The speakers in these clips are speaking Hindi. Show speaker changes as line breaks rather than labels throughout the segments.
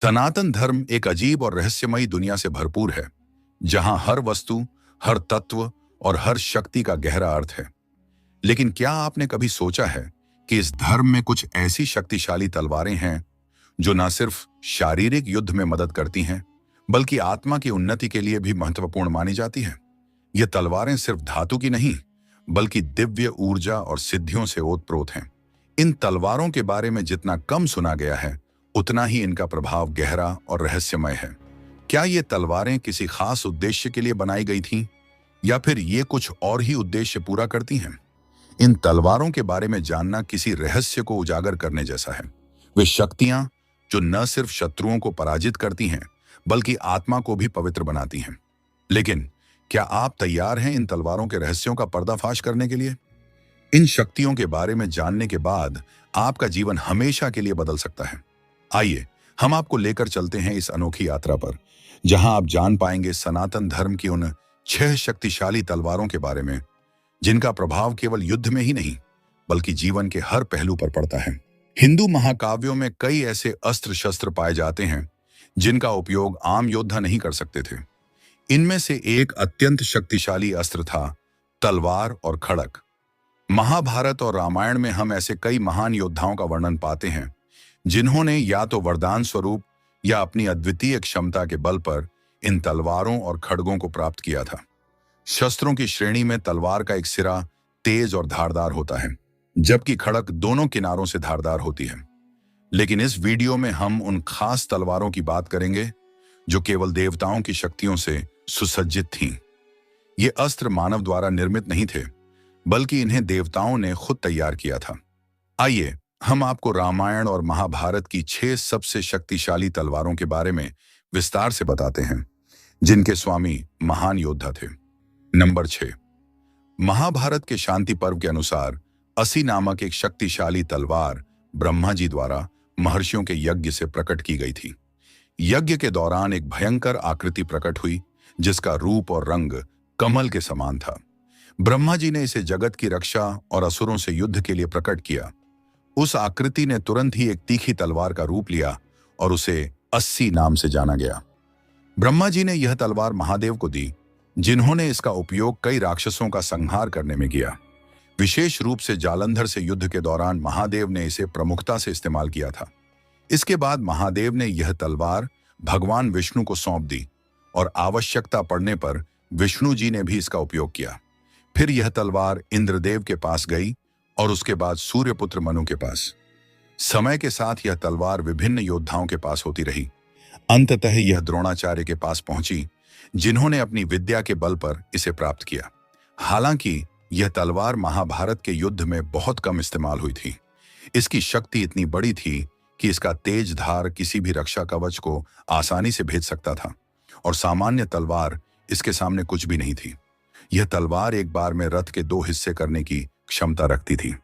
सनातन धर्म एक अजीब और रहस्यमयी दुनिया से भरपूर है, जहां हर वस्तु, हर तत्व और हर शक्ति का गहरा अर्थ है। लेकिन क्या आपने कभी सोचा है कि इस धर्म में कुछ ऐसी शक्तिशाली तलवारें हैं जो न सिर्फ शारीरिक युद्ध में मदद करती हैं, बल्कि आत्मा की उन्नति के लिए भी महत्वपूर्ण मानी जाती हैं। ये तलवारें सिर्फ धातु की नहीं, बल्कि दिव्य ऊर्जा और सिद्धियों से ओतप्रोत हैं। इन तलवारों के बारे में जितना कम सुना गया है, उतना ही इनका प्रभाव गहरा और रहस्यमय है। क्या ये तलवारें किसी खास उद्देश्य के लिए बनाई गई थीं, या फिर ये कुछ और ही उद्देश्य पूरा करती हैं? इन तलवारों के बारे में जानना किसी रहस्य को उजागर करने जैसा है। वे शक्तियां जो न सिर्फ शत्रुओं को पराजित करती हैं, बल्कि आत्मा को भी पवित्र बनाती हैं। लेकिन क्या आप तैयार हैं इन तलवारों के रहस्यों का पर्दाफाश करने के लिए? इन शक्तियों के बारे में जानने के बाद आपका जीवन हमेशा के लिए बदल सकता है। आइए हम आपको लेकर चलते हैं इस अनोखी यात्रा पर, जहां आप जान पाएंगे सनातन धर्म की उन 6 शक्तिशाली तलवारों के बारे में, जिनका प्रभाव केवल युद्ध में ही नहीं, बल्कि जीवन के हर पहलू पर पड़ता है। हिंदू महाकाव्यों में कई ऐसे अस्त्र शस्त्र पाए जाते हैं जिनका उपयोग आम योद्धा नहीं कर सकते थे। इनमें से एक अत्यंत शक्तिशाली अस्त्र था तलवार और खड़ग। महाभारत और रामायण में हम ऐसे कई महान योद्धाओं का वर्णन पाते हैं जिन्होंने या तो वरदान स्वरूप या अपनी अद्वितीय क्षमता के बल पर इन तलवारों और खड़गों को प्राप्त किया था। शस्त्रों की श्रेणी में तलवार का एक सिरा तेज और धारदार होता है, जबकि खड़ग दोनों किनारों से धारदार होती है। लेकिन इस वीडियो में हम उन खास तलवारों की बात करेंगे जो केवल देवताओं की शक्तियों से सुसज्जित थीं। ये अस्त्र मानव द्वारा निर्मित नहीं थे, बल्कि इन्हें देवताओं ने खुद तैयार किया था। आइए हम आपको रामायण और महाभारत की 6 सबसे शक्तिशाली तलवारों के बारे में विस्तार से बताते हैं, जिनके स्वामी महान योद्धा थे। नंबर 6। महाभारत के शांति पर्व के अनुसार असी नामक एक शक्तिशाली तलवार ब्रह्मा जी द्वारा महर्षियों के यज्ञ से प्रकट की गई थी। यज्ञ के दौरान एक भयंकर आकृति प्रकट हुई, जिसका रूप और रंग कमल के समान था। ब्रह्मा जी ने इसे जगत की रक्षा और असुरों से युद्ध के लिए प्रकट किया। उस आकृति ने तुरंत ही एक तीखी तलवार का रूप लिया और उसे अस्सी नाम से जाना गया। ब्रह्मा जी ने यह तलवार महादेव को दी, जिन्होंने इसका उपयोग कई राक्षसों का संहार करने में किया। विशेष रूप से जालंधर से युद्ध के दौरान महादेव ने इसे प्रमुखता से इस्तेमाल किया था। इसके बाद महादेव ने यह तलवार भगवान विष्णु को सौंप दी और आवश्यकता पड़ने पर विष्णु जी ने भी इसका उपयोग किया। फिर यह तलवार इंद्रदेव के पास गई और उसके बाद सूर्यपुत्र मनु के पास। समय के साथ यह तलवार विभिन्न योद्धाओं के पास होती रही। अंततः यह द्रोणाचार्य के पास पहुंची, जिन्होंने अपनी विद्या के बल पर इसे प्राप्त किया। हालांकि यह तलवार महाभारत के युद्ध में बहुत कम इस्तेमाल हुई थी। इसकी शक्ति इतनी बड़ी थी कि इसका तेज धार किसी भी रक्षा कवच को आसानी से भेद सकता था, और सामान्य तलवार इसके सामने कुछ भी नहीं थी। यह तलवार एक बार में रथ के 2 हिस्से करने की क्षमता रखती थी।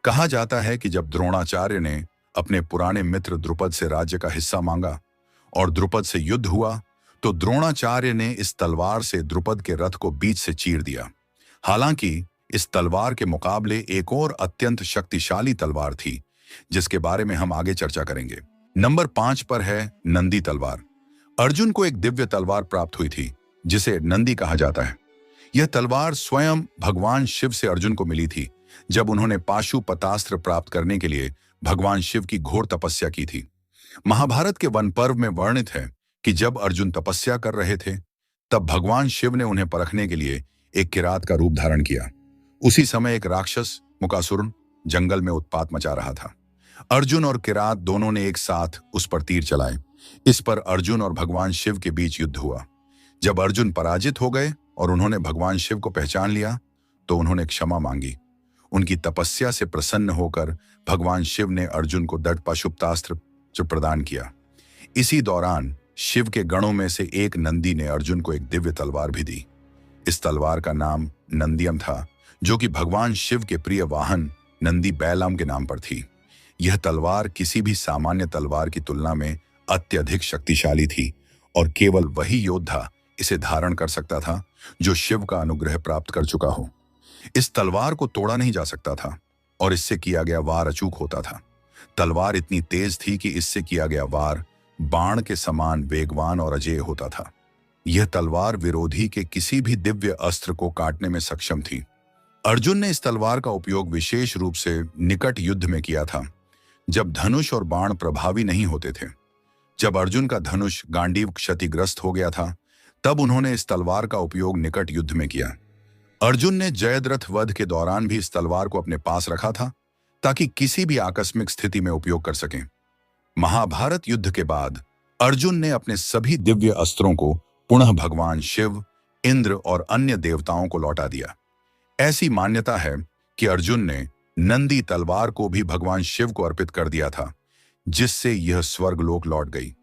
कहा जाता है कि जब द्रोणाचार्य ने अपने पुराने मित्र द्रुपद से राज्य का हिस्सा मांगा और द्रुपद से युद्ध हुआ, तो द्रोणाचार्य ने इस तलवार से द्रुपद के रथ को बीच से चीर दिया। हालांकि इस तलवार के मुकाबले एक और अत्यंत शक्तिशाली तलवार थी, जिसके बारे में हम आगे चर्चा करेंगे। नंबर 5 पर है नंदी तलवार। अर्जुन को एक दिव्य तलवार प्राप्त हुई थी, जिसे नंदी कहा जाता है। यह तलवार स्वयं भगवान शिव से अर्जुन को मिली थी, जब उन्होंने पाशुपतास्त्र प्राप्त करने के लिए भगवान शिव की घोर तपस्या की थी। महाभारत के वन पर्व में वर्णित है कि जब अर्जुन तपस्या कर रहे थे, तब भगवान शिव ने उन्हें परखने के लिए एक किरात का रूप धारण किया। उसी समय एक राक्षस मुकासुर जंगल में उत्पात मचा रहा था। अर्जुन और किरात दोनों ने एक साथ उस पर तीर चलाए। इस पर अर्जुन और भगवान शिव के बीच युद्ध हुआ। जब अर्जुन पराजित हो गए और उन्होंने भगवान शिव को पहचान लिया, तो उन्होंने क्षमा मांगी। उनकी तपस्या से प्रसन्न होकर भगवान शिव ने अर्जुन को दृढ़ पाशुपतास्त्र प्रदान किया। इसी दौरान शिव के गणों में से एक नंदी ने अर्जुन को एक दिव्य तलवार भी दी। इस तलवार का नाम नंदियम था, जो कि भगवान शिव के प्रिय वाहन नंदी बैलम के नाम पर थी। यह तलवार किसी भी सामान्य तलवार की तुलना में अत्यधिक शक्तिशाली थी, और केवल वही योद्धा इसे धारण कर सकता था जो शिव का अनुग्रह प्राप्त कर चुका हो। इस तलवार को तोड़ा नहीं जा सकता था, और इससे किया गया वार अचूक होता था। तलवार इतनी तेज थी कि इससे किया गया वार बाण के समान वेगवान और अजेय होता था। यह तलवार विरोधी के किसी भी दिव्य अस्त्र को काटने में सक्षम थी। अर्जुन ने इस तलवार का उपयोग विशेष रूप से निकट युद्ध में किया था, जब धनुष और बाण प्रभावी नहीं होते थे। जब अर्जुन का धनुष गांडीव क्षतिग्रस्त हो गया था, तब उन्होंने इस तलवार का उपयोग निकट युद्ध में किया। अर्जुन ने जयद्रथ वध के दौरान भी इस तलवार को अपने पास रखा था, ताकि किसी भी आकस्मिक स्थिति में उपयोग कर सकें। महाभारत युद्ध के बाद अर्जुन ने अपने सभी दिव्य अस्त्रों को पुनः भगवान शिव, इंद्र और अन्य देवताओं को लौटा दिया। ऐसी मान्यता है कि अर्जुन ने नंदी तलवार को भी भगवान शिव को अर्पित कर दिया था, जिससे यह स्वर्गलोक लौट गई।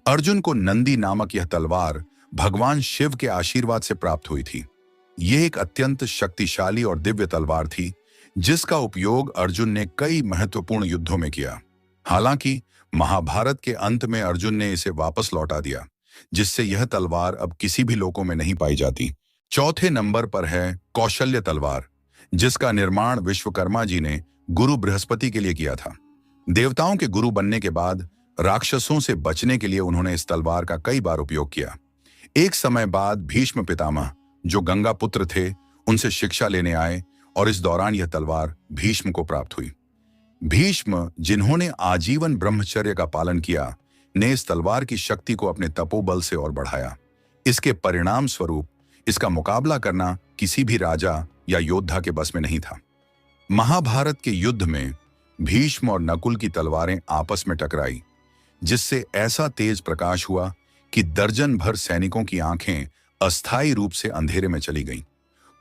अर्जुन को नंदी नामक यह तलवार भगवान शिव के आशीर्वाद से प्राप्त हुई थी। यह एक अत्यंत शक्तिशाली और दिव्य तलवार थी, जिसका उपयोग अर्जुन ने कई महत्वपूर्ण युद्धों में किया। हालांकि महाभारत के अंत में अर्जुन ने इसे वापस लौटा दिया, जिससे यह तलवार अब किसी भी लोकों में नहीं पाई जाती। चौथे नंबर पर है कौशल्य तलवार, जिसका निर्माण विश्वकर्मा जी ने गुरु बृहस्पति के लिए किया था। देवताओं के गुरु बनने के बाद राक्षसों से बचने के लिए उन्होंने इस तलवार का कई बार उपयोग किया। एक समय बाद भीष्म पितामह, जो गंगा पुत्र थे, उनसे शिक्षा लेने आए और इस दौरान यह तलवार भीष्म को प्राप्त हुई। भीष्म, जिन्होंने आजीवन ब्रह्मचर्य का पालन किया, ने इस तलवार की शक्ति को अपने तपोबल से और बढ़ाया। इसके परिणाम स्वरूप इसका मुकाबला करना किसी भी राजा या योद्धा के बस में नहीं था। महाभारत के युद्ध में भीष्म और नकुल की तलवारें आपस में टकराई, जिससे ऐसा तेज प्रकाश हुआ कि दर्जन भर सैनिकों की आंखें अस्थायी रूप से अंधेरे में चली गईं।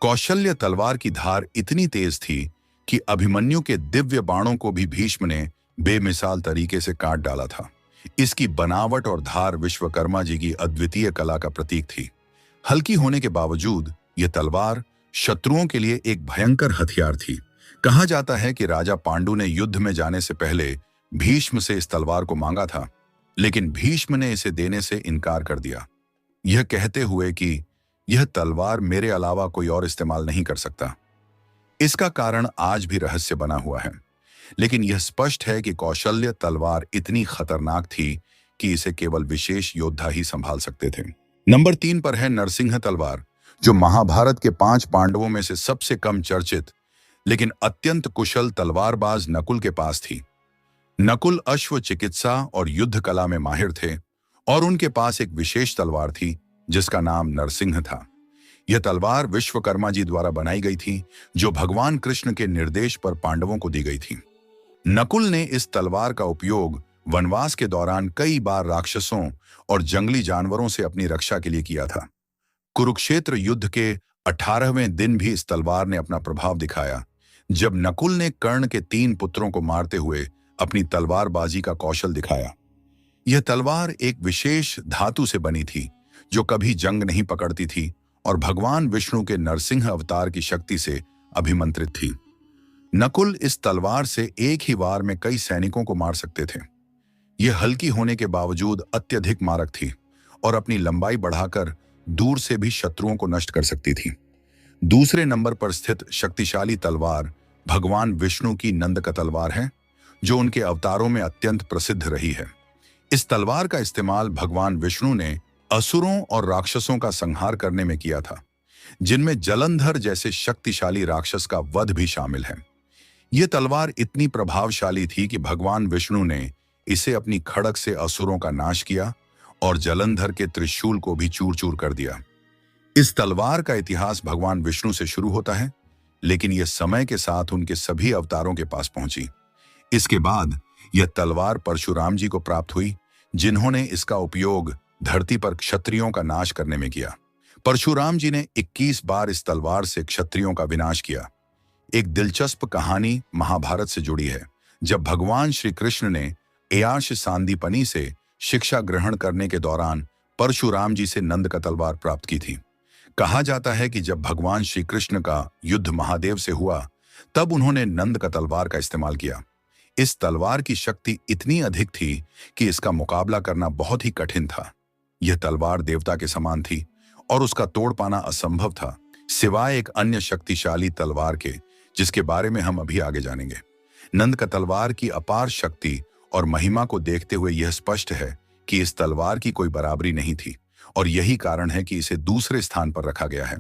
कौशल्य तलवार की धार इतनी तेज थी कि अभिमन्यु के दिव्य बाणों को भी भीष्म ने बेमिसाल तरीके से काट डाला था। इसकी बनावट और धार विश्वकर्मा जी की अद्वितीय कला का प्रतीक थी। हल्की होने के बावजूद यह तलवार शत्रुओं के लिए एक भयंकर हथियार थी। कहा जाता है कि राजा पांडु ने युद्ध में जाने से पहले भीष्म से इस तलवार को मांगा था, लेकिन भीष्म ने इसे देने से इनकार कर दिया, यह कहते हुए कि यह तलवार मेरे अलावा कोई और इस्तेमाल नहीं कर सकता। इसका कारण आज भी रहस्य बना हुआ है, लेकिन यह स्पष्ट है कि कौशल्य तलवार इतनी खतरनाक थी कि इसे केवल विशेष योद्धा ही संभाल सकते थे। नंबर 3 पर है नरसिंह तलवार, जो महाभारत के 5 पांडवों में से सबसे कम चर्चित लेकिन अत्यंत कुशल तलवारबाज नकुल के पास थी। नकुल अश्व चिकित्सा और युद्ध कला में माहिर थे और उनके पास एक विशेष तलवार थी जिसका नाम नरसिंह था। यह तलवार विश्वकर्मा जी द्वारा बनाई गई थी, जो भगवान कृष्ण के निर्देश पर पांडवों को दी गई थी। नकुल ने इस तलवार का उपयोग वनवास के दौरान कई बार राक्षसों और जंगली जानवरों से अपनी रक्षा के लिए किया था। कुरुक्षेत्र युद्ध के 18वें दिन भी इस तलवार ने अपना प्रभाव दिखाया, जब नकुल ने कर्ण के 3 पुत्रों को मारते हुए अपनी तलवारबाजी का कौशल दिखाया। यह तलवार एक विशेष धातु से बनी थी, जो कभी जंग नहीं पकड़ती थी और भगवान विष्णु के नरसिंह अवतार की शक्ति से अभिमंत्रित थी। नकुल इस तलवार से एक ही वार में कई सैनिकों को मार सकते थे। यह हल्की होने के बावजूद अत्यधिक मारक थी और अपनी लंबाई बढ़ाकर दूर से भी शत्रुओं को नष्ट कर सकती थी। दूसरे नंबर पर स्थित शक्तिशाली तलवार भगवान विष्णु की नंद का तलवार है, जो उनके अवतारों में अत्यंत प्रसिद्ध रही है। इस तलवार का इस्तेमाल भगवान विष्णु ने असुरों और राक्षसों का संहार करने में किया था, जिनमें जलंधर जैसे शक्तिशाली राक्षस का वध भी शामिल है। यह तलवार इतनी प्रभावशाली थी कि भगवान विष्णु ने इसे अपनी खड़ग से असुरों का नाश किया और जलंधर के त्रिशूल को भी चूर चूर कर दिया। इस तलवार का इतिहास भगवान विष्णु से शुरू होता है, लेकिन यह समय के साथ उनके सभी अवतारों के पास पहुंची। इसके बाद यह तलवार परशुराम जी को प्राप्त हुई, जिन्होंने इसका उपयोग धरती पर क्षत्रियों का नाश करने में किया। परशुराम जी ने 21 बार इस तलवार से क्षत्रियों का विनाश किया। एक दिलचस्प कहानी महाभारत से जुड़ी है, जब भगवान श्री कृष्ण ने एयाश सांदीपनी से शिक्षा ग्रहण करने के दौरान परशुराम जी से नंद का तलवार प्राप्त की थी। कहा जाता है कि जब भगवान श्री कृष्ण का युद्ध महादेव से हुआ, तब उन्होंने नंद का तलवार का इस्तेमाल किया। इस तलवार की शक्ति इतनी अधिक थी कि इसका मुकाबला करना बहुत ही कठिन था। यह तलवार देवता के समान थी और उसका तोड़ पाना असंभव था, सिवाय एक अन्य शक्तिशाली तलवार के, जिसके बारे में हम अभी आगे जानेंगे। नंद का तलवार की अपार शक्ति और महिमा को देखते हुए यह स्पष्ट है कि इस तलवार की कोई बराबरी नहीं थी और यही कारण है कि इसे दूसरे स्थान पर रखा गया है।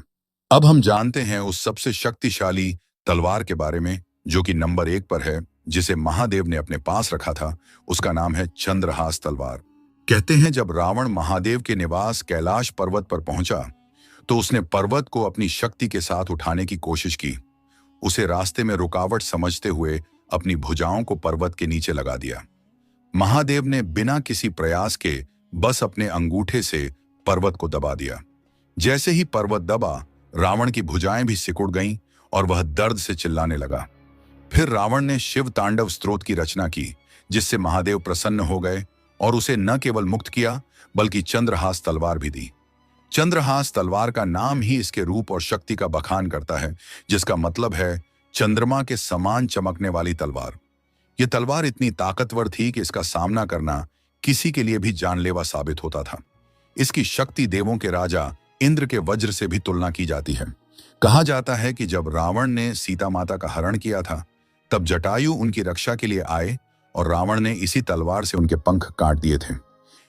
अब हम जानते हैं उस सबसे शक्तिशाली तलवार के बारे में जो कि नंबर 1 पर है, जिसे महादेव ने अपने पास रखा था। उसका नाम है चंद्रहास तलवार। कहते हैं जब रावण महादेव के निवास कैलाश पर्वत पर पहुंचा तो उसने पर्वत को अपनी शक्ति के साथ उठाने की कोशिश की। उसे रास्ते में रुकावट समझते हुए अपनी भुजाओं को पर्वत के नीचे लगा दिया। महादेव ने बिना किसी प्रयास के बस अपने अंगूठे से पर्वत को दबा दिया। जैसे ही पर्वत दबा, रावण की भुजाएं भी सिकुड़ गईं और वह दर्द से चिल्लाने लगा। फिर रावण ने शिव तांडव स्तोत्र की रचना की, जिससे महादेव प्रसन्न हो गए और उसे न केवल मुक्त किया बल्कि चंद्रहास तलवार भी दी। चंद्रहास तलवार का नाम ही इसके रूप और शक्ति का बखान करता है, जिसका मतलब है चंद्रमा के समान चमकने वाली तलवार। यह तलवार इतनी ताकतवर थी कि इसका सामना करना किसी के लिए भी जानलेवा साबित होता था। इसकी शक्ति देवों के राजा इंद्र के वज्र से भी तुलना की जाती है। कहा जाता है कि जब रावण ने सीता माता का हरण किया था, तब जटायु उनकी रक्षा के लिए आए और रावण ने इसी तलवार से उनके पंख काट दिए थे।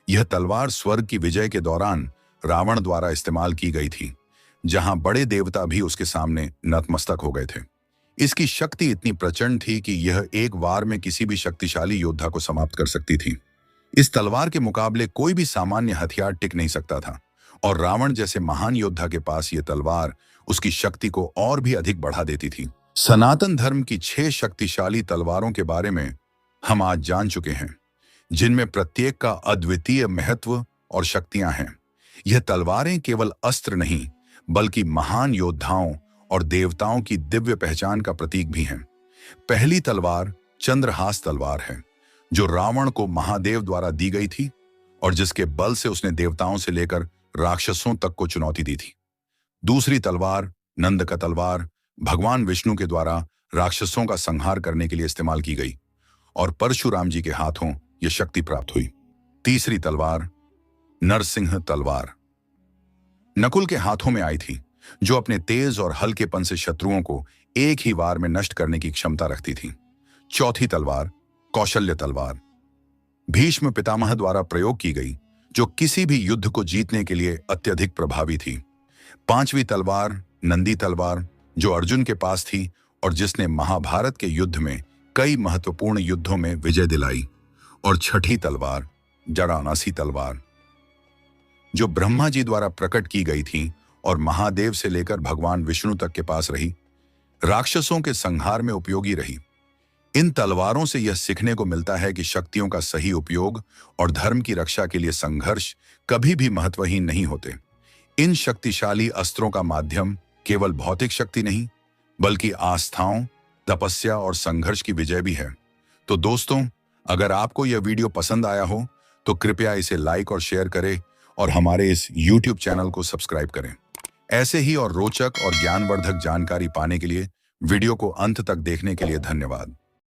यह तलवार स्वर्ग की विजय के दौरान रावण द्वारा इस्तेमाल की गई थी, जहां बड़े देवता भी उसके सामने नतमस्तक हो गए थे। इसकी शक्ति इतनी प्रचंड थी कि यह एक वार में किसी भी शक्तिशाली योद्धा को समाप्त कर सकती थी। इस तलवार के मुकाबले कोई भी सामान्य हथियार टिक नहीं सकता था और रावण जैसे महान योद्धा के पास यह तलवार उसकी शक्ति को और भी अधिक बढ़ा देती थी। सनातन धर्म की 6 शक्तिशाली तलवारों के बारे में हम आज जान चुके हैं, जिनमें प्रत्येक का अद्वितीय महत्व और शक्तियां हैं। यह तलवारें केवल अस्त्र नहीं बल्कि महान योद्धाओं और देवताओं की दिव्य पहचान का प्रतीक भी हैं। पहली तलवार चंद्रहास तलवार है, जो रावण को महादेव द्वारा दी गई थी और जिसके बल से उसने देवताओं से लेकर राक्षसों तक को चुनौती दी थी। दूसरी तलवार नंद का तलवार भगवान विष्णु के द्वारा राक्षसों का संहार करने के लिए इस्तेमाल की गई और परशुराम जी के हाथों यह शक्ति प्राप्त हुई। तीसरी तलवार नरसिंह तलवार नकुल के हाथों में आई थी, जो अपने तेज और हल्केपन से शत्रुओं को एक ही वार में नष्ट करने की क्षमता रखती थी। चौथी तलवार कौशल्य तलवार भीष्म पितामह द्वारा प्रयोग की गई, जो किसी भी युद्ध को जीतने के लिए अत्यधिक प्रभावी थी। पांचवी तलवार नंदी तलवार, जो अर्जुन के पास थी और जिसने महाभारत के युद्ध में कई महत्वपूर्ण युद्धों में विजय दिलाई। और छठी तलवार जरानासी तलवार, जो ब्रह्मा जी द्वारा प्रकट की गई थी और महादेव से लेकर भगवान विष्णु तक के पास रही, राक्षसों के संहार में उपयोगी रही। इन तलवारों से यह सीखने को मिलता है कि शक्तियों का सही उपयोग और धर्म की रक्षा के लिए संघर्ष कभी भी महत्वहीन नहीं होते। इन शक्तिशाली अस्त्रों का माध्यम केवल भौतिक शक्ति नहीं बल्कि आस्थाओं, तपस्या और संघर्ष की विजय भी है। तो दोस्तों, अगर आपको यह वीडियो पसंद आया हो तो कृपया इसे लाइक और शेयर करें और हमारे इस YouTube चैनल को सब्सक्राइब करें। ऐसे ही और रोचक और ज्ञानवर्धक जानकारी पाने के लिए वीडियो को अंत तक देखने के लिए धन्यवाद।